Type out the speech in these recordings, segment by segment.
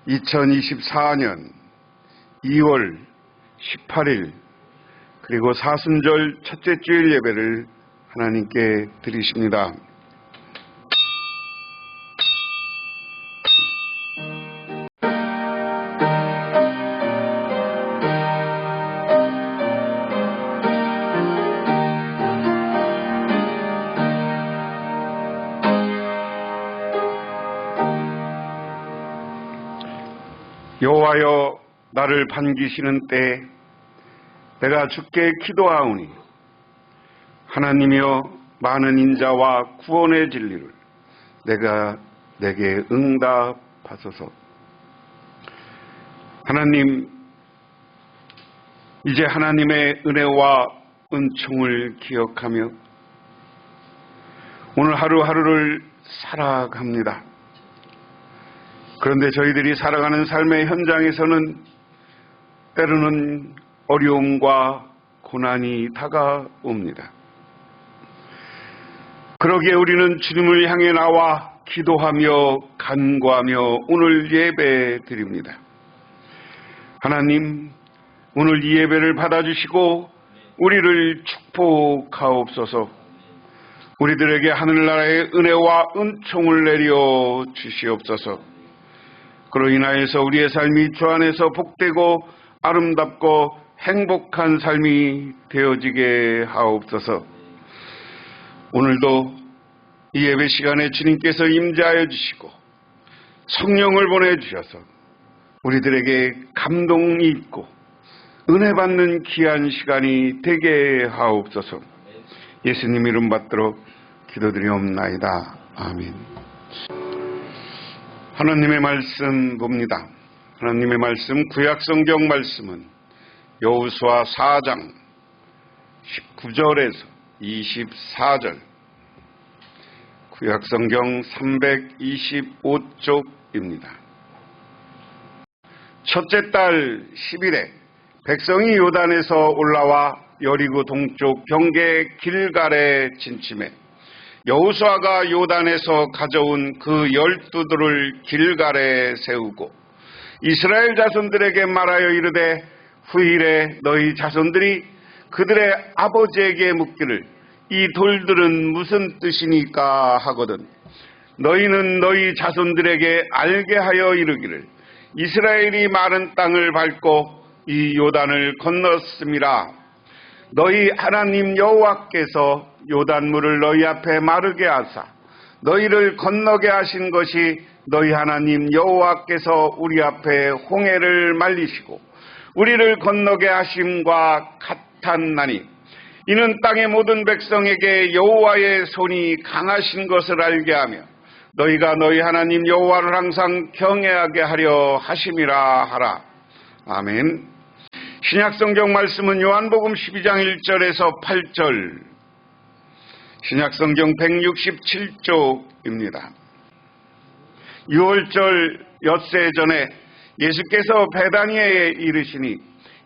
2024년 2월 18일 그리고 사순절 첫째 주일 예배를 하나님께 드리십니다. 여호와여, 나를 반기시는 때에 내가 주께 기도하오니 하나님이여, 많은 인자와 구원의 진리를 내게 응답하소서. 하나님, 이제 하나님의 은혜와 은총을 기억하며 오늘 하루하루를 살아갑니다. 그런데 저희들이 살아가는 삶의 현장에서는 때로는 어려움과 고난이 다가옵니다. 그러기에 우리는 주님을 향해 나와 기도하며 간구하며 오늘 예배 드립니다. 하나님, 오늘 이 예배를 받아주시고 우리를 축복하옵소서. 우리들에게 하늘나라의 은혜와 은총을 내려 주시옵소서. 그로 인하여서 우리의 삶이 주 안에서 복되고 아름답고 행복한 삶이 되어지게 하옵소서. 오늘도 이 예배 시간에 주님께서 임재하여 주시고 성령을 보내주셔서 우리들에게 감동이 있고 은혜 받는 귀한 시간이 되게 하옵소서. 예수님 이름 받들어 기도드리옵나이다. 아멘. 하나님의 말씀 봅니다. 하나님의 말씀, 구약성경 말씀은 여호수아 4장 19절에서 24절, 구약성경 325쪽입니다. 첫째 달 10일에 백성이 요단에서 올라와 여리고 동쪽 경계 길갈에 진침해 여호수아가 요단에서 가져온 그 12돌을 길갈에 세우고 이스라엘 자손들에게 말하여 이르되, 후일에 너희 자손들이 그들의 아버지에게 묻기를 이 돌들은 무슨 뜻이니까 하거든 너희는 너희 자손들에게 알게 하여 이르기를 이스라엘이 마른 땅을 밟고 이 요단을 건넜음이라. 너희 하나님 여호와께서 요단물을 너희 앞에 마르게 하사 너희를 건너게 하신 것이 너희 하나님 여호와께서 우리 앞에 홍해를 말리시고 우리를 건너게 하심과 같았나니, 이는 땅의 모든 백성에게 여호와의 손이 강하신 것을 알게 하며 너희가 너희 하나님 여호와를 항상 경외하게 하려 하심이라 하라. 아멘. 신약성경 말씀은 요한복음 12장 1절에서 8절, 신약성경 167쪽입니다. 6월절 엿새 전에 예수께서 베다니에 이르시니,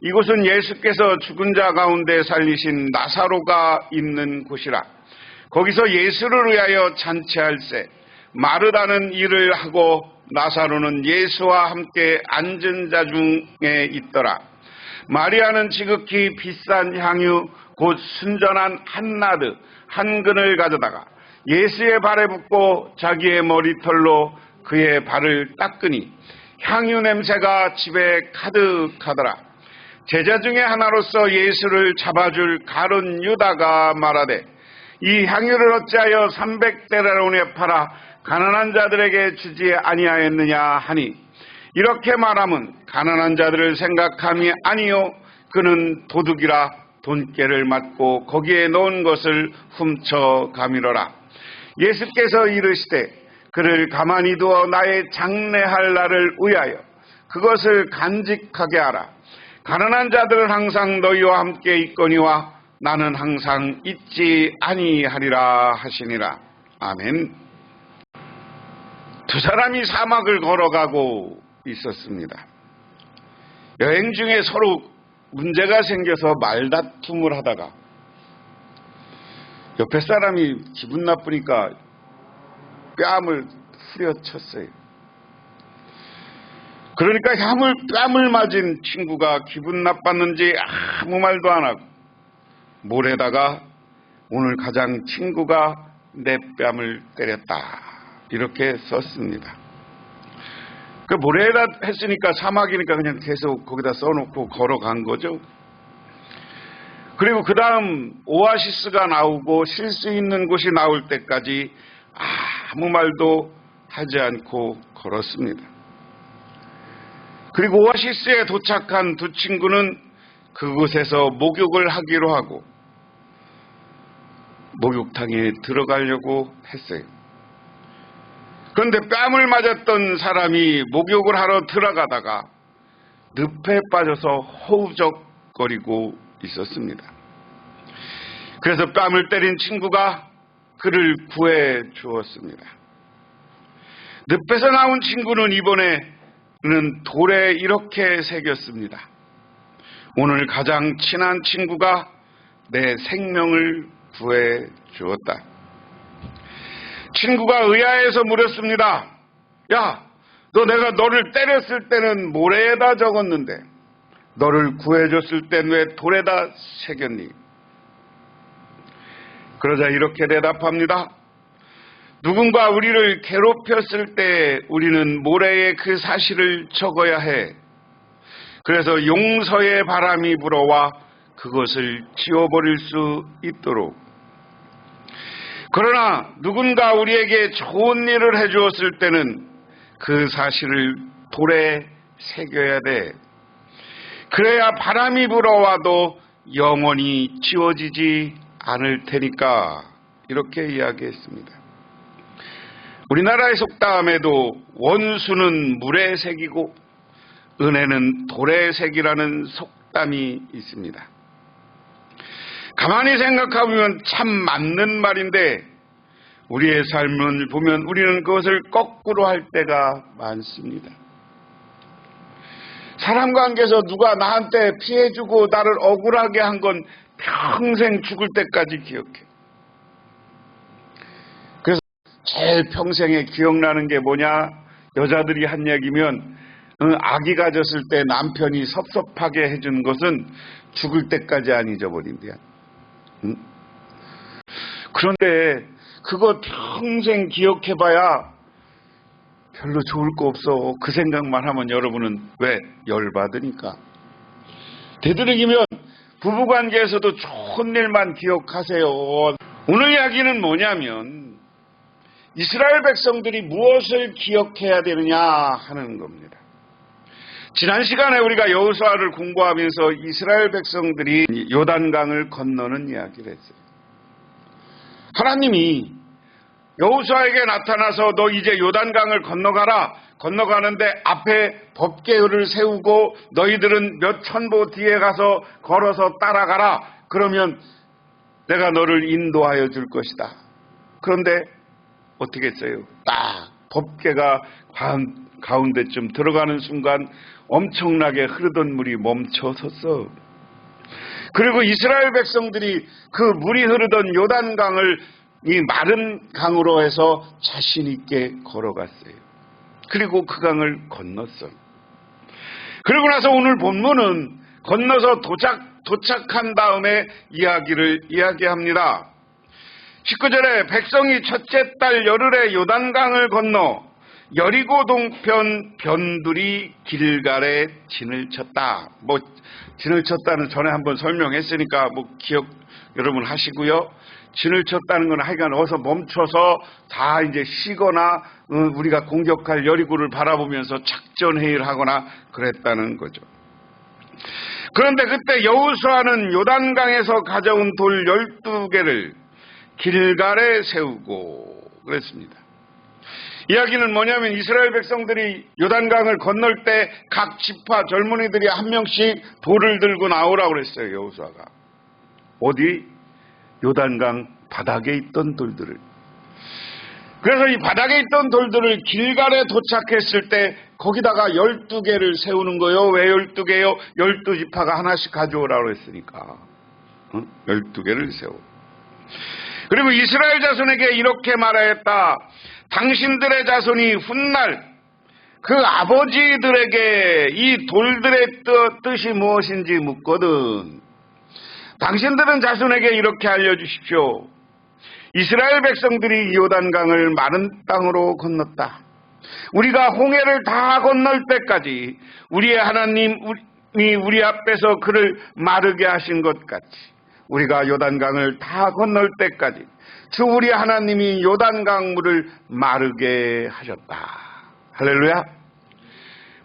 이곳은 예수께서 죽은 자 가운데 살리신 나사로가 있는 곳이라. 거기서 예수를 위하여 잔치할세 마르다는 일을 하고 나사로는 예수와 함께 앉은 자 중에 있더라. 마리아는 지극히 비싼 향유 곧 순전한 한나드 한 근을 가져다가 예수의 발에 붓고 자기의 머리털로 그의 발을 닦으니 향유 냄새가 집에 가득하더라. 제자 중에 하나로서 예수를 잡아줄 가룟 유다가 말하되, 이 향유를 어찌하여 300데나리온에 팔아 가난한 자들에게 주지 아니하였느냐 하니, 이렇게 말함은 가난한 자들을 생각함이 아니요 그는 도둑이라 돈깨를 맞고 거기에 넣은 것을 훔쳐가미러라. 예수께서 이르시되, 그를 가만히 두어 나의 장례할 날을 위하여 그것을 간직하게 하라. 가난한 자들은 항상 너희와 함께 있거니와 나는 항상 있지 아니하리라 하시니라. 아멘. 두 사람이 사막을 걸어가고 있었습니다. 여행 중에 서로 문제가 생겨서 말다툼을 하다가 옆에 사람이 기분 나쁘니까 뺨을 후려쳤어요. 그러니까 뺨을 맞은 친구가 기분 나빴는지 아무 말도 안 하고 몰에다가 오늘 가장 친구가 내 뺨을 때렸다 이렇게 썼습니다. 그 모래에다 했으니까 사막이니까 그냥 계속 거기다 써놓고 걸어간 거죠. 그리고 그 다음 오아시스가 나오고 쉴 수 있는 곳이 나올 때까지 아무 말도 하지 않고 걸었습니다. 그리고 오아시스에 도착한 두 친구는 그곳에서 목욕을 하기로 하고 목욕탕에 들어가려고 했어요. 그런데 뺨을 맞았던 사람이 목욕을 하러 들어가다가 늪에 빠져서 허우적거리고 있었습니다. 그래서 뺨을 때린 친구가 그를 구해 주었습니다. 늪에서 나온 친구는 이번에는 돌에 이렇게 새겼습니다. 오늘 가장 친한 친구가 내 생명을 구해 주었다. 친구가 의아해서 물었습니다. 야, 내가 너를 때렸을 때는 모래에다 적었는데 너를 구해줬을 땐 왜 돌에다 새겼니? 그러자 이렇게 대답합니다. 누군가 우리를 괴롭혔을 때 우리는 모래에 그 사실을 적어야 해. 그래서 용서의 바람이 불어와 그것을 지워버릴 수 있도록. 그러나 누군가 우리에게 좋은 일을 해주었을 때는 그 사실을 돌에 새겨야 돼. 그래야 바람이 불어와도 영원히 지워지지 않을 테니까. 이렇게 이야기했습니다. 우리나라의 속담에도 원수는 물에 새기고 은혜는 돌에 새기라는 속담이 있습니다. 가만히 생각해보면 참 맞는 말인데 우리의 삶을 보면 우리는 그것을 거꾸로 할 때가 많습니다. 사람 관계에서 누가 나한테 피해주고 나를 억울하게 한 건 평생 죽을 때까지 기억해. 그래서 제일 평생에 기억나는 게 뭐냐? 여자들이 한 얘기면 아기 가졌을 때 남편이 섭섭하게 해준 것은 죽을 때까지 안 잊어버린대요. 그런데 그거 평생 기억해봐야 별로 좋을 거 없어. 그 생각만 하면 여러분은 왜? 열받으니까. 되도록이면 부부관계에서도 좋은 일만 기억하세요. 오늘 이야기는 뭐냐면 이스라엘 백성들이 무엇을 기억해야 되느냐 하는 겁니다. 지난 시간에 우리가 여호수아를 공부하면서 이스라엘 백성들이 요단강을 건너는 이야기를 했어요. 하나님이 여호수아에게 나타나서 너 이제 요단강을 건너가라. 건너가는데 앞에 법궤를 세우고 너희들은 몇 천보 뒤에 가서 걸어서 따라가라. 그러면 내가 너를 인도하여 줄 것이다. 그런데 어떻게 했어요? 딱 법궤가 가운데쯤 들어가는 순간 엄청나게 흐르던 물이 멈춰섰어. 그리고 이스라엘 백성들이 그 물이 흐르던 요단강을 이 마른 강으로 해서 자신 있게 걸어갔어요. 그리고 그 강을 건넜어요. 그리고 나서 오늘 본문은 건너서 도착한 다음에 이야기를 이야기합니다. 19절에 백성이 첫째 달 열흘에 요단강을 건너 여리고 동편 변두리 길갈에 진을 쳤다. 진을 쳤다는 전에 한번 설명했으니까 기억 여러분 하시고요. 진을 쳤다는 건 하여간 어서 멈춰서 다 이제 쉬거나 우리가 공격할 여리고를 바라보면서 작전회의를 하거나 그랬다는 거죠. 그런데 그때 여호수아는 요단강에서 가져온 돌 12개를 길갈에 세우고 그랬습니다. 이야기는 뭐냐면 이스라엘 백성들이 요단강을 건널 때 각 지파 젊은이들이 한 명씩 돌을 들고 나오라고 그랬어요. 여호수아가. 어디? 요단강 바닥에 있던 돌들을. 그래서 이 바닥에 있던 돌들을 길갈에 도착했을 때 거기다가 12개를 세우는 거예요. 왜 12개요? 12지파가 하나씩 가져오라고 했으니까 12개를 세워. 그리고 이스라엘 자손에게 이렇게 말하였다. 당신들의 자손이 훗날 그 아버지들에게 이 돌들의 뜻이 무엇인지 묻거든 당신들은 자손에게 이렇게 알려주십시오. 이스라엘 백성들이 요단강을 마른 땅으로 건넜다. 우리가 홍해를 다 건널 때까지 우리의 하나님이 우리 앞에서 그를 마르게 하신 것 같이 우리가 요단강을 다 건널 때까지 주 우리 하나님이 요단강 물을 마르게 하셨다. 할렐루야.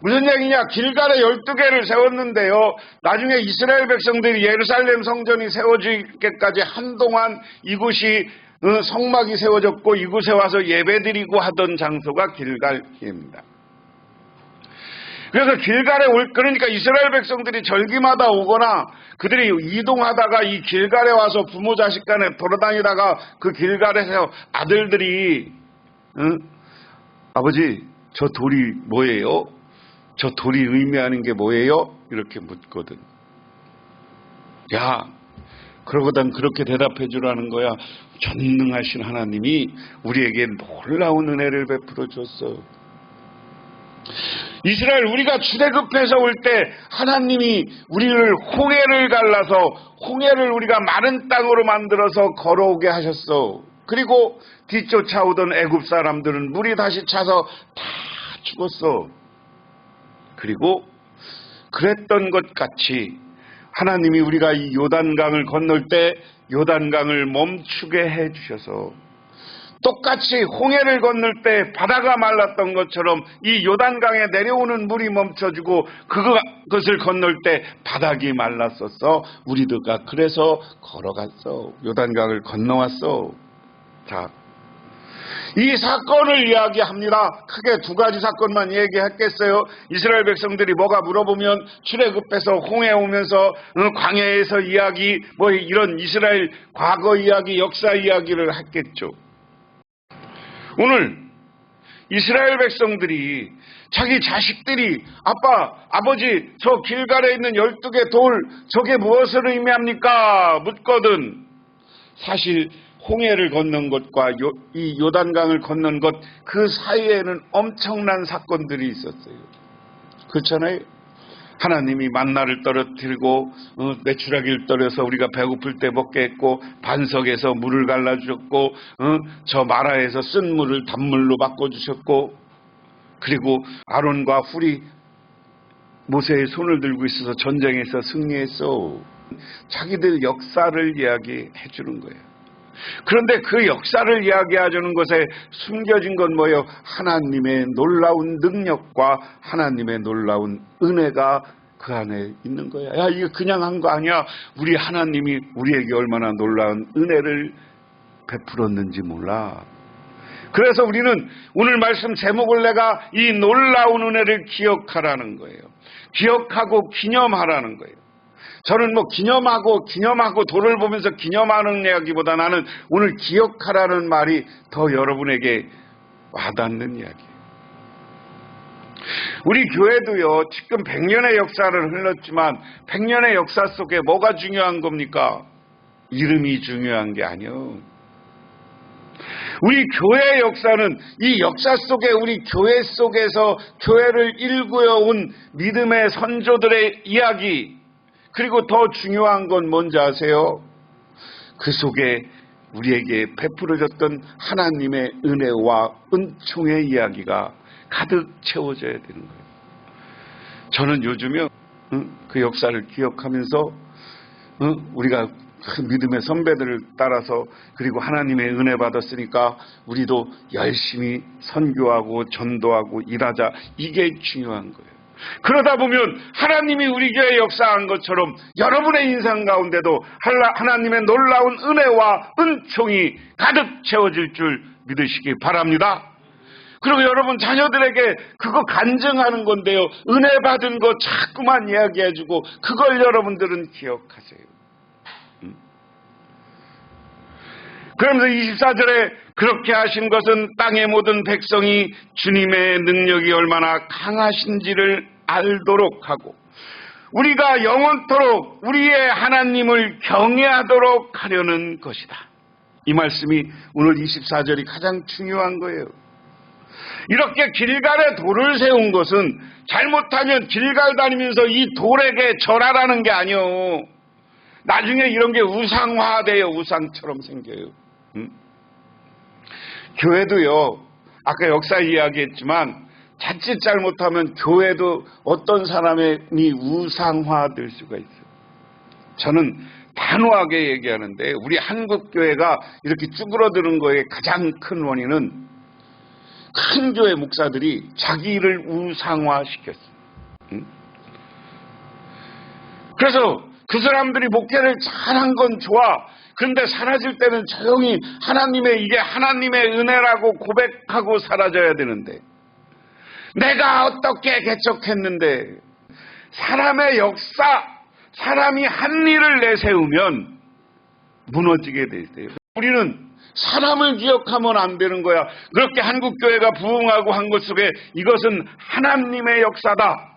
무슨 얘기냐? 길갈에 12개를 세웠는데요. 나중에 이스라엘 백성들이 예루살렘 성전이 세워지기까지 한동안 이곳이 성막이 세워졌고 이곳에 와서 예배드리고 하던 장소가 길갈입니다. 그래서 길갈에 그러니까 이스라엘 백성들이 절기마다 오거나 그들이 이동하다가 이 길갈에 와서 부모 자식 간에 돌아다니다가 그 길갈에서 아들들이 아버지 저 돌이 뭐예요? 저 돌이 의미하는 게 뭐예요? 이렇게 묻거든. 야, 그러고단 그렇게 대답해 주라는 거야. 전능하신 하나님이 우리에게 놀라운 은혜를 베풀어 줬어. 이스라엘 우리가 출애굽해서 올 때 하나님이 우리를 홍해를 갈라서 홍해를 우리가 마른 땅으로 만들어서 걸어오게 하셨어. 그리고 뒤쫓아오던 애굽 사람들은 물이 다시 차서 다 죽었어. 그리고 그랬던 것 같이 하나님이 우리가 이 요단강을 건널 때 요단강을 멈추게 해주셔서 똑같이 홍해를 건널 때 바다가 말랐던 것처럼 이 요단강에 내려오는 물이 멈춰지고 그것을 건널 때 바닥이 말랐었어. 우리들가 그래서 걸어갔어. 요단강을 건너왔어. 자, 이 사건을 이야기합니다. 크게 두 가지 사건만 얘기했겠어요. 이스라엘 백성들이 뭐가 물어보면 출애굽해서 홍해 오면서 광야에서 이야기 뭐 이런 이스라엘 과거 이야기 역사 이야기를 했겠죠. 오늘 이스라엘 백성들이 자기 자식들이 아빠 아버지 저 길갈에 있는 12개 돌 저게 무엇을 의미합니까? 묻거든. 사실 홍해를 건넌 것과 이 요단강을 건넌 것 그 사이에는 엄청난 사건들이 있었어요. 그렇잖아요. 하나님이 만나를 떨어뜨리고 메추라기를 떨어서 우리가 배고플 때 먹게 했고 반석에서 물을 갈라주셨고 저 마라에서 쓴 물을 단물로 바꿔주셨고 그리고 아론과 훌이 모세의 손을 들고 있어서 전쟁에서 승리했어. 자기들 역사를 이야기해 주는 거예요. 그런데 그 역사를 이야기해주는 것에 숨겨진 건 뭐예요? 하나님의 놀라운 능력과 하나님의 놀라운 은혜가 그 안에 있는 거야. 야, 이거 그냥 한 거 아니야. 우리 하나님이 우리에게 얼마나 놀라운 은혜를 베풀었는지 몰라. 그래서 우리는 오늘 말씀 제목을 내가 이 놀라운 은혜를 기억하라는 거예요. 기억하고 기념하라는 거예요. 저는 뭐 기념하고 돌을 보면서 기념하는 이야기보다 나는 오늘 기억하라는 말이 더 여러분에게 와닿는 이야기예요. 우리 교회도요, 지금 100년의 역사를 흘렀지만 100년의 역사 속에 뭐가 중요한 겁니까? 이름이 중요한 게 아니요. 우리 교회의 역사는 이 역사 속에 우리 교회 속에서 교회를 일구어온 믿음의 선조들의 이야기, 그리고 더 중요한 건 뭔지 아세요? 그 속에 우리에게 베풀어졌던 하나님의 은혜와 은총의 이야기가 가득 채워져야 되는 거예요. 저는 요즘에 그 역사를 기억하면서 우리가 그 믿음의 선배들을 따라서 그리고 하나님의 은혜 받았으니까 우리도 열심히 선교하고 전도하고 일하자. 이게 중요한 거예요. 그러다 보면 하나님이 우리 교회에 역사한 것처럼 여러분의 인생 가운데도 하나님의 놀라운 은혜와 은총이 가득 채워질 줄 믿으시기 바랍니다. 그리고 여러분 자녀들에게 그거 간증하는 건데요. 은혜 받은 거 자꾸만 이야기해주고 그걸 여러분들은 기억하세요. 그러면서 24절에 그렇게 하신 것은 땅의 모든 백성이 주님의 능력이 얼마나 강하신지를 알도록 하고 우리가 영원토록 우리의 하나님을 경외하도록 하려는 것이다. 이 말씀이 오늘 24절이 가장 중요한 거예요. 이렇게 길갈에 돌을 세운 것은 잘못하면 길갈 다니면서 이 돌에게 절하라는 게 아니요. 나중에 이런 게 우상화돼요. 우상처럼 생겨요. 교회도요. 아까 역사 이야기했지만 자칫 잘못하면 교회도 어떤 사람이 우상화될 수가 있어요. 저는 단호하게 얘기하는데 우리 한국 교회가 이렇게 쭈그러드는 거에 가장 큰 원인은 큰 교회 목사들이 자기 일을 우상화시켰어요. 그래서 그 사람들이 목회를 잘한 건 좋아. 그런데 사라질 때는 조용히 이게 하나님의 은혜라고 고백하고 사라져야 되는데, 내가 어떻게 개척했는데, 사람의 역사, 사람이 한 일을 내세우면 무너지게 돼 있어요. 우리는 사람을 기억하면 안 되는 거야. 그렇게 한국교회가 부흥하고 한 것 속에 이것은 하나님의 역사다.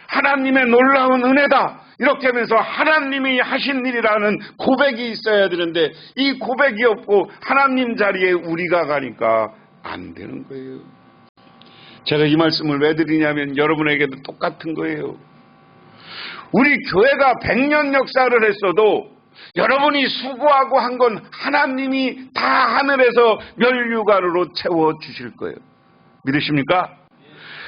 하나님의 놀라운 은혜다. 이렇게 하면서 하나님이 하신 일이라는 고백이 있어야 되는데 이 고백이 없고 하나님 자리에 우리가 가니까 안 되는 거예요. 제가 이 말씀을 왜 드리냐면 여러분에게도 똑같은 거예요. 우리 교회가 100년 역사를 했어도 여러분이 수고하고 한 건 하나님이 다 하늘에서 면류관으로 채워주실 거예요. 믿으십니까?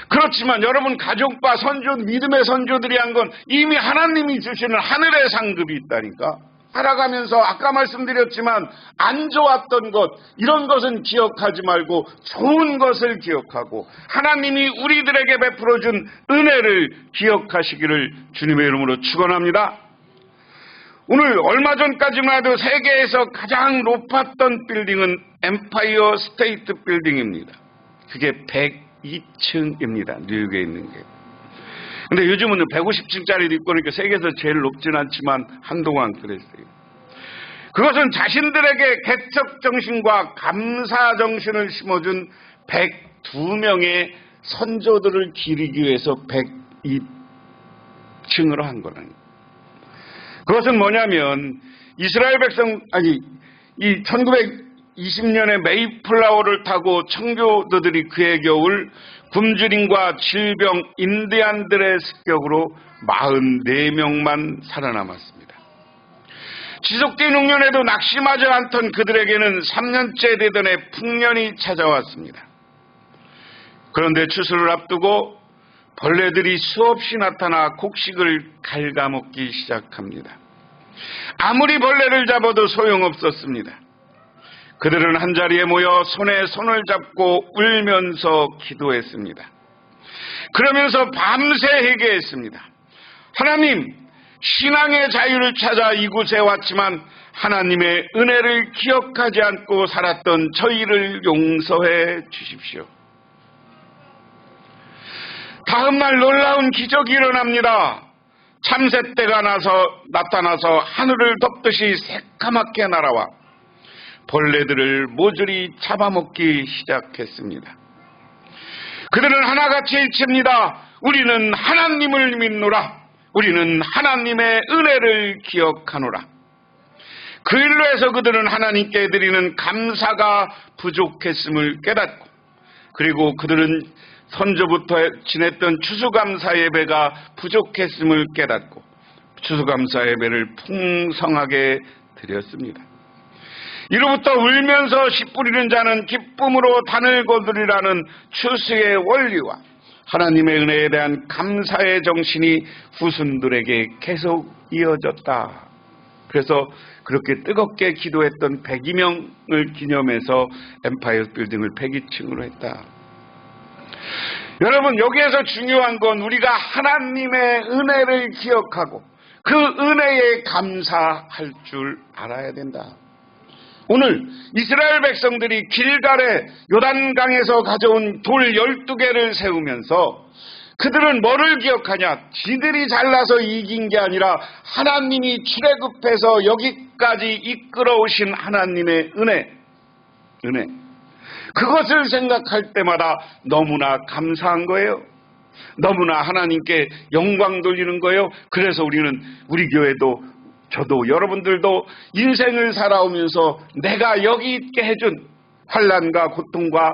그렇지만 여러분 가족과 선조, 믿음의 선조들이 한 건 이미 하나님이 주시는 하늘의 상급이 있다니까. 살아가면서 아까 말씀드렸지만 안 좋았던 것, 이런 것은 기억하지 말고 좋은 것을 기억하고 하나님이 우리들에게 베풀어준 은혜를 기억하시기를 주님의 이름으로 축원합니다. 오늘 얼마 전까지만 해도 세계에서 가장 높았던 빌딩은 엠파이어 스테이트 빌딩입니다. 그게 102층입니다. 뉴욕에 있는 게. 근데 요즘은 150층짜리도 있고 그러니까 세계에서 제일 높진 않지만 한동안 그랬어요. 그것은 자신들에게 개척 정신과 감사 정신을 심어준 102명의 선조들을 기리기 위해서 102층으로 한 거라는 거예요. 그것은 뭐냐면 이스라엘 백성, 이 1920년에 메이플라워를 타고 청교도들이 그해 겨울 굶주림과 질병, 인디안들의 습격으로 44명만 살아남았습니다. 지속된 흉년에도 낙심하지 않던 그들에게는 3년째 되던 해 풍년이 찾아왔습니다. 그런데 추수를 앞두고 벌레들이 수없이 나타나 곡식을 갉아먹기 시작합니다. 아무리 벌레를 잡아도 소용없었습니다. 그들은 한자리에 모여 손에 손을 잡고 울면서 기도했습니다. 그러면서 밤새 회개했습니다. 하나님, 신앙의 자유를 찾아 이곳에 왔지만 하나님의 은혜를 기억하지 않고 살았던 저희를 용서해 주십시오. 다음날 놀라운 기적이 일어납니다. 참새떼가 나타나서 하늘을 덮듯이 새까맣게 날아와 벌레들을 모조리 잡아먹기 시작했습니다. 그들은 하나같이 일칩니다. 우리는 하나님을 믿노라. 우리는 하나님의 은혜를 기억하노라. 그 일로 해서 그들은 하나님께 드리는 감사가 부족했음을 깨닫고, 그리고 그들은 선조부터 지냈던 추수감사 예배가 부족했음을 깨닫고 추수감사 예배를 풍성하게 드렸습니다. 이로부터 울면서 씨 뿌리는 자는 기쁨으로 단을 거두리라는 추수의 원리와 하나님의 은혜에 대한 감사의 정신이 후손들에게 계속 이어졌다. 그래서 그렇게 뜨겁게 기도했던 102명을 기념해서 엠파이어 빌딩을 102층으로 했다. 여러분, 여기에서 중요한 건 우리가 하나님의 은혜를 기억하고 그 은혜에 감사할 줄 알아야 된다. 오늘 이스라엘 백성들이 길갈에 요단강에서 가져온 돌 12개를 세우면서 그들은 뭐를 기억하냐? 지들이 잘나서 이긴 게 아니라 하나님이 출애굽해서 여기까지 이끌어오신 하나님의 은혜. 그것을 생각할 때마다 너무나 감사한 거예요. 너무나 하나님께 영광 돌리는 거예요. 그래서 우리 교회도, 저도, 여러분들도 인생을 살아오면서 내가 여기 있게 해준, 환난과 고통과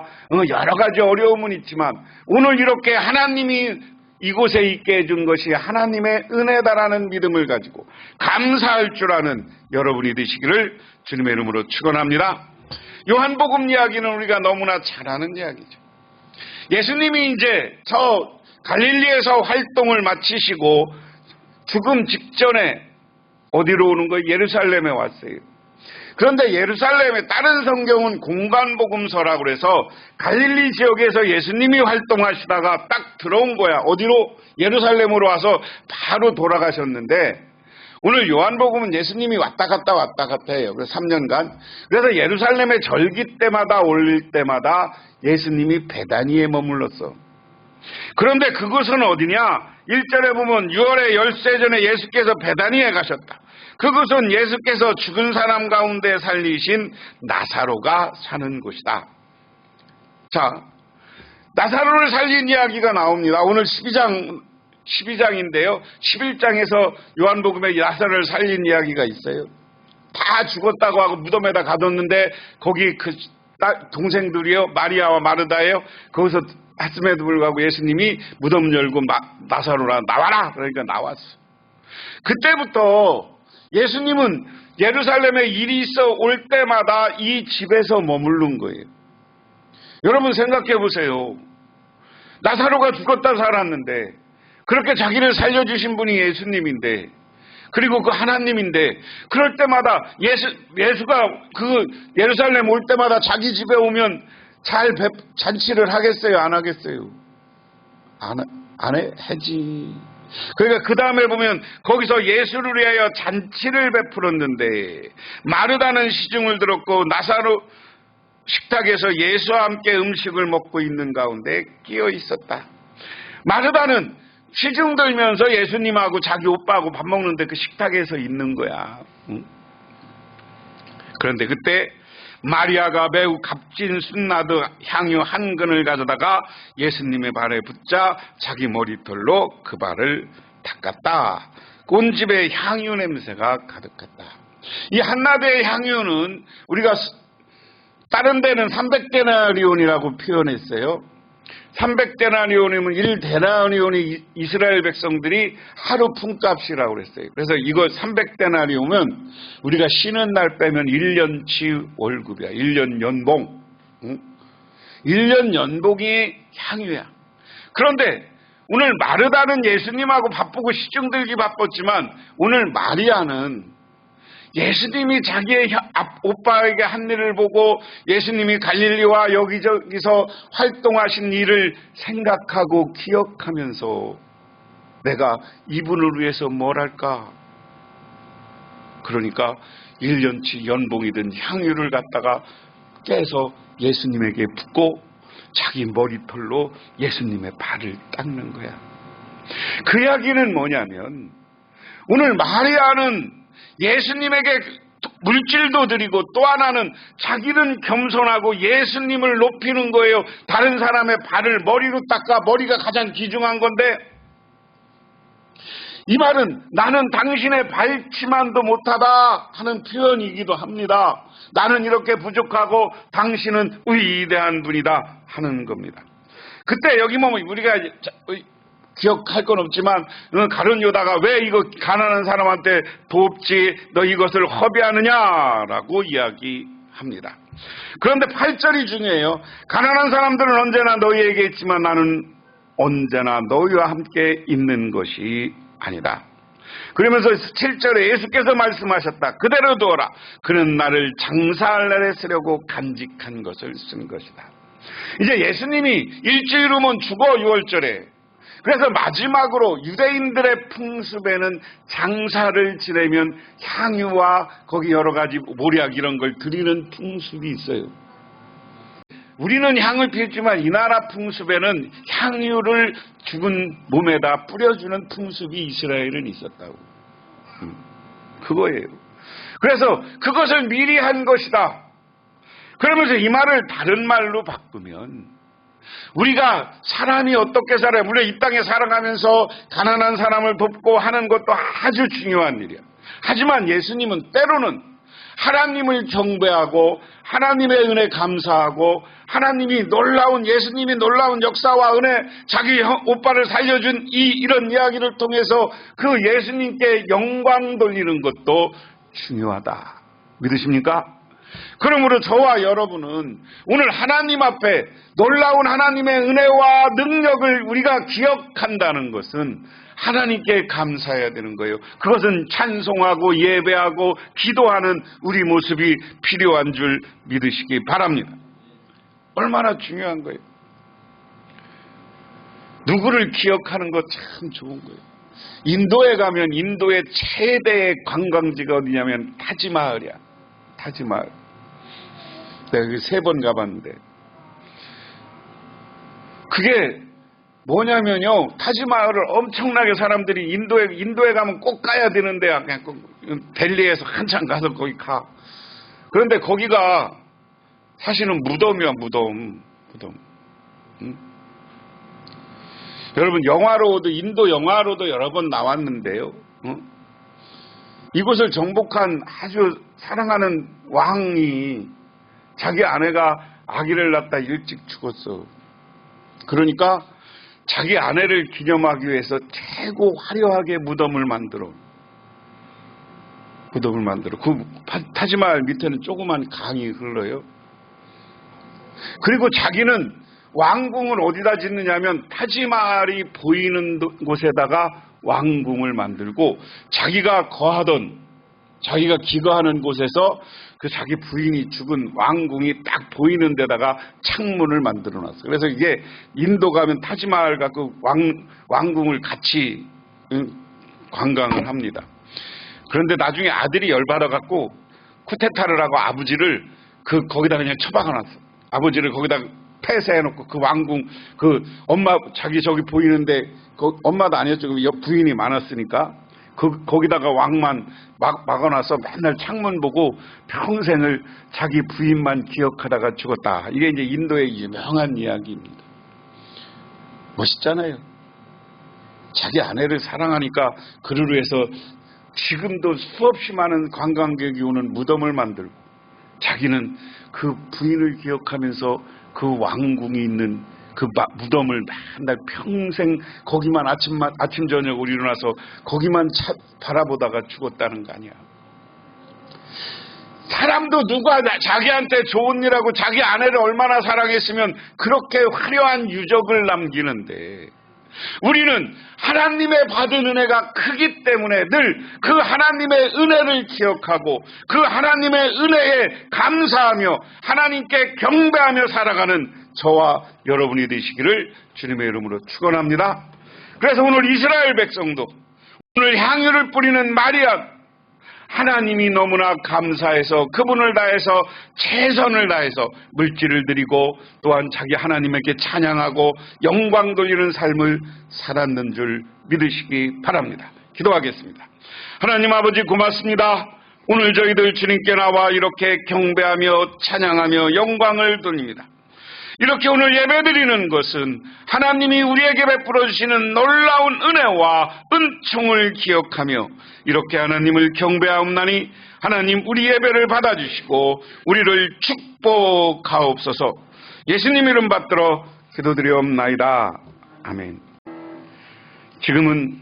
여러 가지 어려움은 있지만 오늘 이렇게 하나님이 이곳에 있게 해준 것이 하나님의 은혜다라는 믿음을 가지고 감사할 줄 아는 여러분이 되시기를 주님의 이름으로 축원합니다. 요한복음 이야기는 우리가 너무나 잘 아는 이야기죠. 예수님이 이제 저 갈릴리에서 활동을 마치시고 죽음 직전에 어디로 오는 거예요? 예루살렘에 왔어요. 그런데 예루살렘의 다른 성경은 공간복음서라고 해서 갈릴리 지역에서 예수님이 활동하시다가 딱 들어온 거야. 어디로? 예루살렘으로 와서 바로 돌아가셨는데 오늘 요한복음은 예수님이 왔다 갔다 해요. 그래서 3년간. 그래서 예루살렘의 절기 때마다 올릴 때마다 예수님이 베다니에 머물렀어. 그런데 그곳은 어디냐? 1절에 보면 6월의 열세 전에 예수께서 베다니에 가셨다. 그곳은 예수께서 죽은 사람 가운데 살리신 나사로가 사는 곳이다. 자, 나사로를 살린 이야기가 나옵니다. 오늘 12장인데요. 11장에서 요한복음에 나사로를 살린 이야기가 있어요. 다 죽었다고 하고 무덤에다 가뒀는데 거기 그 동생들이요. 마리아와 마르다예요. 거기서 했음에도 불구하고 예수님이 무덤 열고 나사로라 나와라. 그러니까 나왔어. 그때부터 예수님은 예루살렘에 일이 있어 올 때마다 이 집에서 머무른 거예요. 여러분 생각해 보세요. 나사로가 죽었다 살았는데 그렇게 자기를 살려주신 분이 예수님인데 그리고 그 하나님인데 그럴 때마다 예수가 그 예루살렘 올 때마다 자기 집에 오면 잘 잔치를 하겠어요? 안 하겠어요? 안 해지. 그러니까 그 다음에 보면 거기서 예수를 위하여 잔치를 베풀었는데 마르다는 시중을 들었고 나사로 식탁에서 예수와 함께 음식을 먹고 있는 가운데 끼어 있었다. 마르다는 시중 들면서 예수님하고 자기 오빠하고 밥 먹는데 그 식탁에서 있는 거야. 응? 그런데 그때 마리아가 매우 값진 순나드 향유 한 근을 가져다가 예수님의 발에 붓자 자기 머리털로 그 발을 닦았다. 온 집에 향유 냄새가 가득했다. 이 한나대의 향유는 우리가 다른 데는 300데나리온이라고 표현했어요. 300데나리온이면 1데나리온이 이스라엘 백성들이 하루 품값이라고 그랬어요. 그래서 이거 300데나리온은 우리가 쉬는 날 빼면 1년치 월급이야. 1년 연봉. 1년 연봉이 향유야. 그런데 오늘 마르다는 예수님하고 바쁘고 시중 들기 바빴지만 오늘 마리아는 예수님이 자기의 오빠에게 한 일을 보고 예수님이 갈릴리와 여기저기서 활동하신 일을 생각하고 기억하면서 내가 이분을 위해서 뭘 할까? 그러니까 1년치 연봉이든 향유를 갖다가 깨서 예수님에게 붓고 자기 머리털로 예수님의 발을 닦는 거야. 그 이야기는 뭐냐면 오늘 마리아는 예수님에게 물질도 드리고 또 하나는 자기는 겸손하고 예수님을 높이는 거예요. 다른 사람의 발을 머리로 닦아 머리가 가장 귀중한 건데 이 말은 나는 당신의 발치만도 못하다 하는 표현이기도 합니다. 나는 이렇게 부족하고 당신은 위대한 분이다 하는 겁니다. 그때 여기 보면 우리가 기억할 건 없지만 가룟 유다가 왜 이거 가난한 사람한테 돕지 너 이것을 허비하느냐라고 이야기합니다. 그런데 8절이 중요해요. 가난한 사람들은 언제나 너희에게 있지만 나는 언제나 너희와 함께 있는 것이 아니다. 그러면서 7절에 예수께서 말씀하셨다. 그대로 두어라. 그는 나를 장사할 날에 쓰려고 간직한 것을 쓴 것이다. 이제 예수님이 일주일 후면 죽어 6월절에. 그래서 마지막으로 유대인들의 풍습에는 장사를 지내면 향유와 거기 여러 가지 모략 이런 걸 드리는 풍습이 있어요. 우리는 향을 피우지만 이 나라 풍습에는 향유를 죽은 몸에다 뿌려주는 풍습이 이스라엘은 있었다고. 그거예요. 그래서 그것을 미리 한 것이다. 그러면서 이 말을 다른 말로 바꾸면 우리가 사람이 어떻게 살아요? 우리가 이 땅에 살아가면서 가난한 사람을 돕고 하는 것도 아주 중요한 일이야. 하지만 예수님은 때로는 하나님을 경배하고 하나님의 은혜 감사하고 하나님이 놀라운 예수님이 놀라운 역사와 은혜 자기 오빠를 살려준 이런 이야기를 통해서 그 예수님께 영광 돌리는 것도 중요하다. 믿으십니까? 그러므로 저와 여러분은 오늘 하나님 앞에 놀라운 하나님의 은혜와 능력을 우리가 기억한다는 것은 하나님께 감사해야 되는 거예요. 그것은 찬송하고 예배하고 기도하는 우리 모습이 필요한 줄 믿으시기 바랍니다. 얼마나 중요한 거예요. 누구를 기억하는 거 참 좋은 거예요. 인도에 가면 인도의 최대의 관광지가 어디냐면 타지마을이야. 타지마을. 내가 3번 가봤는데 그게 뭐냐면요, 타지마을을 엄청나게 사람들이 인도에 가면 꼭 가야 되는데 그냥 델리에서 한참 가서 거기 가. 그런데 거기가 사실은 무덤이야. 무덤. 응? 여러분 영화로도 인도 영화로도 여러 번 나왔는데요. 응? 이곳을 정복한 아주 사랑하는 왕이 자기 아내가 아기를 낳다 일찍 죽었어. 그러니까 자기 아내를 기념하기 위해서 최고 화려하게 무덤을 만들어. 그 타지마을 밑에는 조그만 강이 흘러요. 그리고 자기는 왕궁을 어디다 짓느냐면 타지마을이 보이는 곳에다가 왕궁을 만들고 자기가 기거하는 곳에서 그 자기 부인이 죽은 왕궁이 딱 보이는 데다가 창문을 만들어 놨어요. 그래서 이게 인도 가면 타지마을과 그 왕궁을 같이 관광을 합니다. 그런데 나중에 아들이 열받아갖고 쿠데타를 하고 아버지를 거기다 그냥 처박아 놨어. 아버지를 거기다 폐쇄해놓고 그 왕궁, 자기 저기 보이는데, 엄마도 아니었죠. 부인이 많았으니까. 거기다가 왕만 막아놔서 맨날 창문 보고 평생을 자기 부인만 기억하다가 죽었다. 이게 이제 인도의 유명한 이야기입니다. 멋있잖아요. 자기 아내를 사랑하니까 그를 위해서 지금도 수없이 많은 관광객이 오는 무덤을 만들고 자기는 그 부인을 기억하면서 그 왕궁이 있는 그 무덤을 맨날 평생 거기만 아침 저녁 우리 일어나서 거기만 바라보다가 죽었다는 거 아니야. 사람도 누가 자기한테 좋은 일하고 자기 아내를 얼마나 사랑했으면 그렇게 화려한 유적을 남기는데, 우리는 하나님의 받은 은혜가 크기 때문에 늘 그 하나님의 은혜를 기억하고 그 하나님의 은혜에 감사하며 하나님께 경배하며 살아가는 저와 여러분이 되시기를 주님의 이름으로 축원합니다. 그래서 오늘 이스라엘 백성도 오늘 향유를 뿌리는 마리아, 하나님이 너무나 감사해서 그분을 다해서 최선을 다해서 물질을 드리고 또한 자기 하나님에게 찬양하고 영광 돌리는 삶을 살았는 줄 믿으시기 바랍니다. 기도하겠습니다. 하나님 아버지 고맙습니다. 오늘 저희들 주님께 나와 이렇게 경배하며 찬양하며 영광을 돌립니다. 이렇게 오늘 예배드리는 것은 하나님이 우리에게 베풀어 주시는 놀라운 은혜와 은총을 기억하며 이렇게 하나님을 경배하옵나니 하나님 우리 예배를 받아주시고 우리를 축복하옵소서. 예수님 이름 받들어 기도드리옵나이다. 아멘. 지금은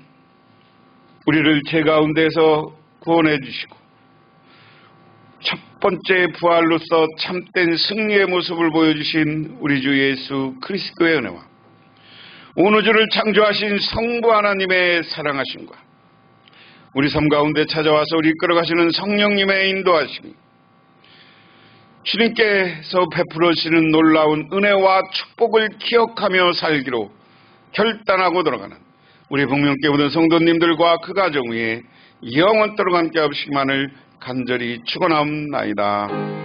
우리를 죄 가운데서 구원해 주시고 첫 번째 부활로서 참된 승리의 모습을 보여주신 우리 주 예수 그리스도의 은혜와 온 우주를 창조하신 성부 하나님의 사랑하심과 우리 삶 가운데 찾아와서 우리 이끌어가시는 성령님의 인도하심이 주님께서 베풀어 주시는 놀라운 은혜와 축복을 기억하며 살기로 결단하고 들어가는 우리 복명교회 모든 성도님들과 그 가정 위에 영원토록 함께 하시기만을 간절히 축원하옵나이다.